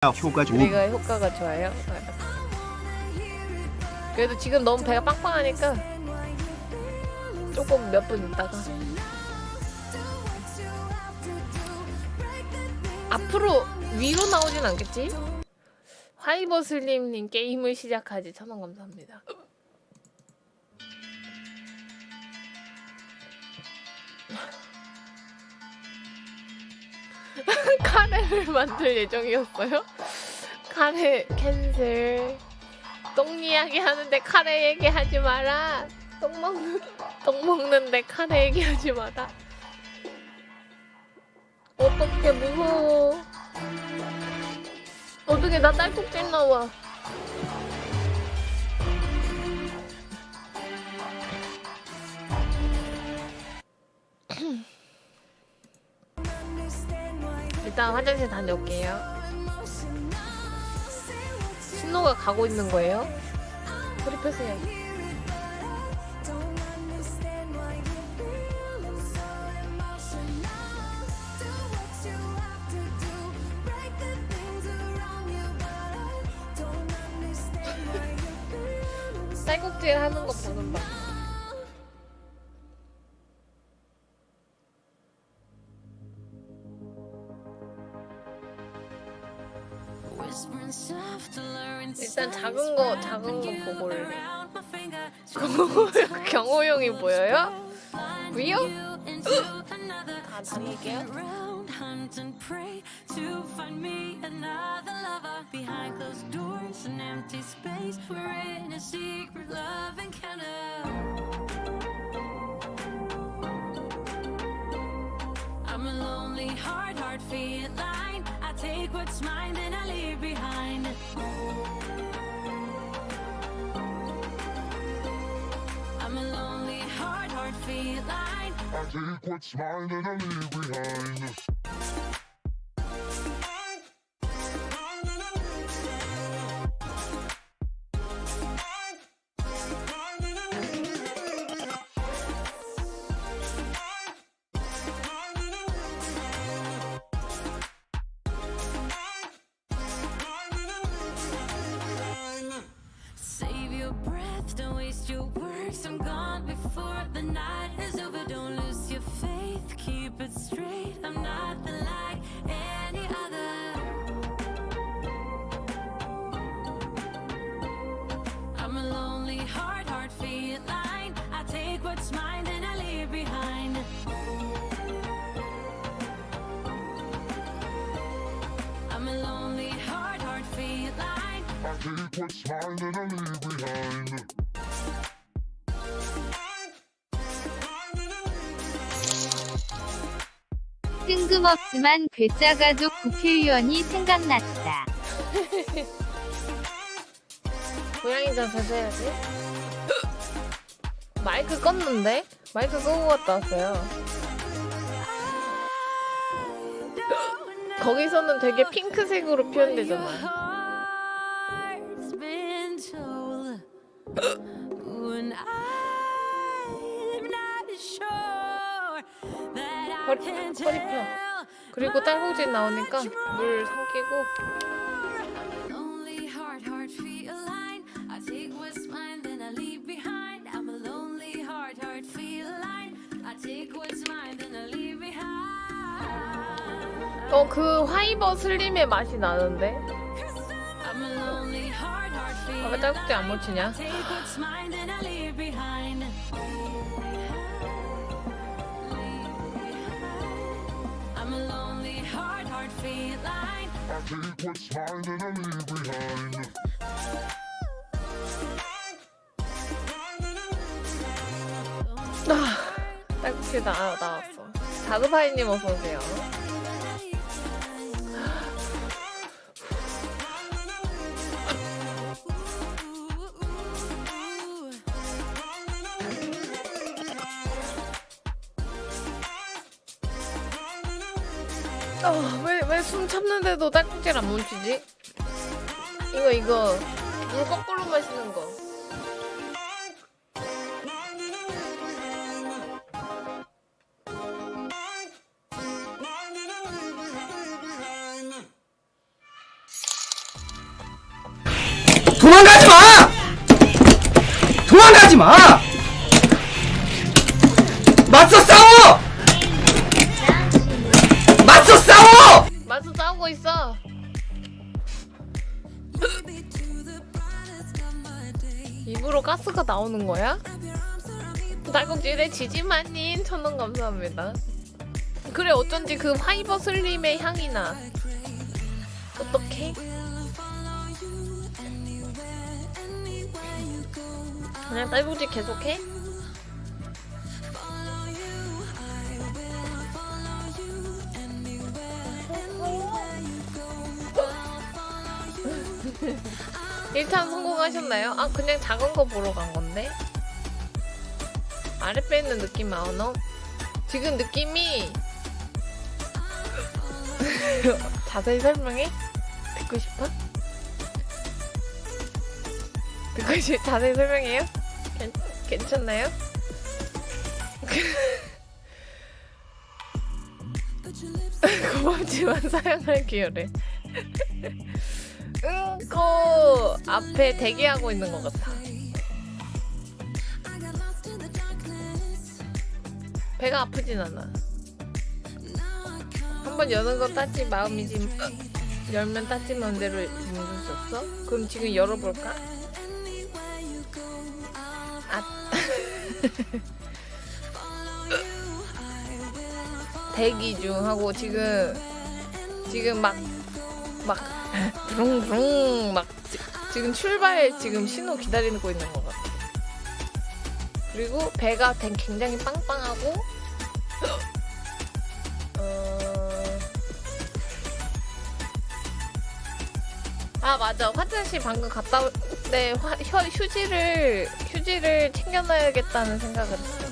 효과 좋은. 우리가 효과가 좋아요. 그래도 지금 너무 배가 빵빵하니까 조금 몇 분 있다가 앞으로 위로 나오진 않겠지? 화이버슬림님 게임을 시작하지 1000원 감사합니다. 카레를 만들 예정이었어요? 카레 캔슬. 똥 이야기 하는데 카레 얘기하지 마라. 똥 먹는데 카레 얘기하지 마라. 어떡해 무서워. 어떻게 나 딸꾹질 나와. 일단 화장실 다녀올게요. 신호가 가고 있는 거예요? 소리 펴세요. 쌀국질 하는 거 보는 봐. 일단 작은 거 보고 올래. 경호용이 보여요? 위요? 다 다닐게요. I'm a lonely heart feline. I take what's mine and I leave behind. I'm a lonely heart feline. I take what's mine and I leave behind. Save your breath, don't waste your words. I'm gone before the night is over. Don't lose your faith, keep it straight. I'm nothing like any other. I'm a lonely heart feline. I take what's mine and I leave behind. I'm a lonely heart feline. I take what's mine and I leave behind. 뜬금없지만 괴짜가족 국회의원이 생각났다. 고양이 자세 해야지. 마이크 껐는데? 마이크 끄고 갔다 왔어요. 거기서는 되게 핑크색으로 표현되잖아. 허리 펴. 그리고 딸꾹질 나오니까 물 삼키고. 그 화이버 슬림의 맛이 나는데? 왜 딸꾹질 안 묻히냐? I take what's mine and I leave behind. 딸꾹질 나왔어. 다그파이님 어서오세요. 왜 숨 참는데도 딸꾹질 안 멈추지? 이거 물 거꾸로 마시는 거. 도망가지 마! 도망가지 마! 맞서 싸워! 맞서 싸워! 맞서 싸우고 있어. 입으로 가스가 나오는 거야? 달콩질의 지지마님 1000원 감사합니다. 그래 어쩐지 그 파이버 슬림의 향이 나. 어떡해? 그냥 딸꾹질 계속해? 일단 성공하셨나요? 아 그냥 작은 거 보러 간 건데 아래 빼는 느낌 아우너? 지금 느낌이 자세히 설명해? 듣고 싶어? 자세히 설명해요? 괜찮나요? 고맙지만 사양할 기회래. 그 앞에 대기하고 있는 것 같아. 배가 아프진 않아. 한번 여는 건 따지 마음이지. 열면 따지 마음대로 묻을 수 없어? 그럼 지금 열어볼까? 아. 대기 중 하고 지금 막 부릉부릉 막 지금 출발 지금 신호 기다리고 있는 것 같아. 그리고 배가 굉장히 빵빵하고 아 맞아 화장실 방금 갔다 올 때 휴지를 챙겨놔야겠다는 생각을 했어.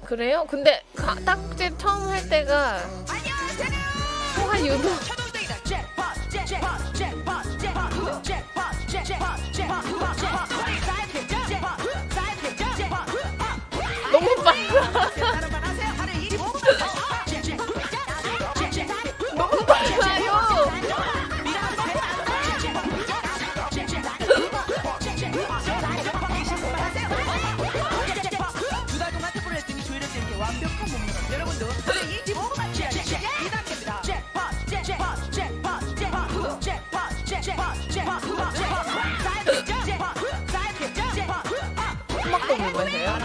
그래요? 근데 딱지 처음 할 때가 소화 유도 너무 빨라. 너무 빨라요. 토마토 물마세요?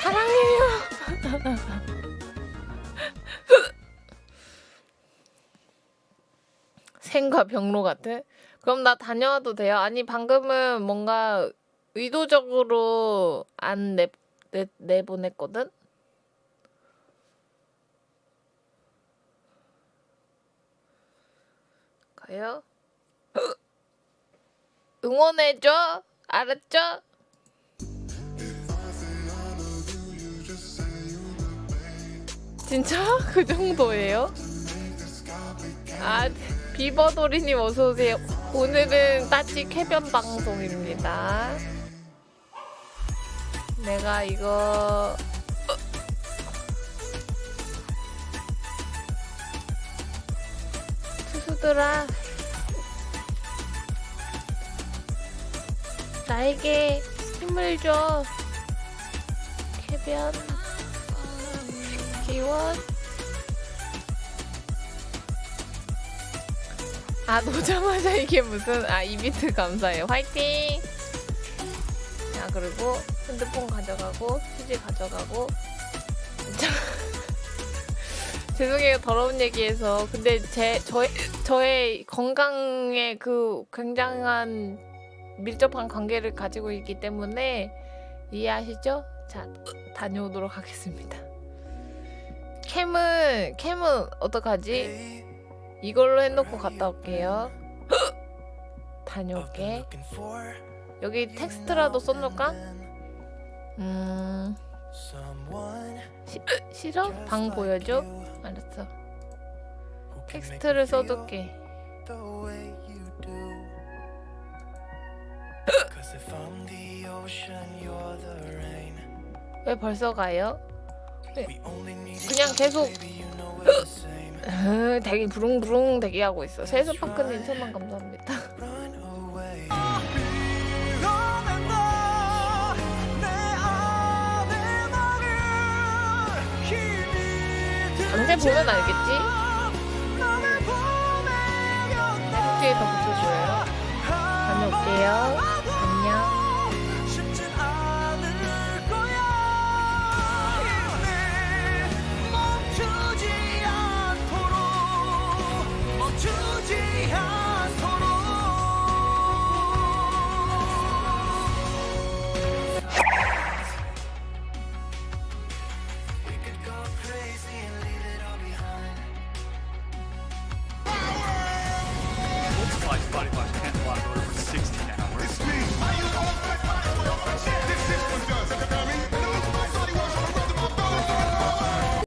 사랑해요. 생과 병로 같아? 그럼 나 다녀와도 돼요? 아니 방금은 뭔가 의도적으로 안 내보냈거든? 가요? 응원해줘? 알았죠? 진짜? 그 정도예요? 아 비버도리님 어서오세요. 오늘은 따찌 쾌변 방송입니다. 내가 이거 투수들아 나에게 힘을 줘. 쾌변 기원. 아 놓자마자 이게 무슨 이비트 감사해요. 화이팅. 자 그리고 핸드폰 가져가고 휴지 가져가고 죄송해요 더러운 얘기해서. 근데 저의 건강에 그 굉장한 밀접한 관계를 가지고 있기 때문에 이해하시죠? 자 다녀오도록 하겠습니다. 캠은 어떡하지? 이걸로 해놓고 갔다 올게요. 다녀올게. 여기 텍스트라도 써놓을까? 싫어? 방 보여줘? 알았어. 텍스트를 써둘게. 왜 벌써 가요? 그냥 계속 대기 부릉부릉 대기하고 있어. 세수파크님 1000만 감사합니다. 강제 보면 알겠지? 뒤에 더 붙여줘요. 다녀올게요.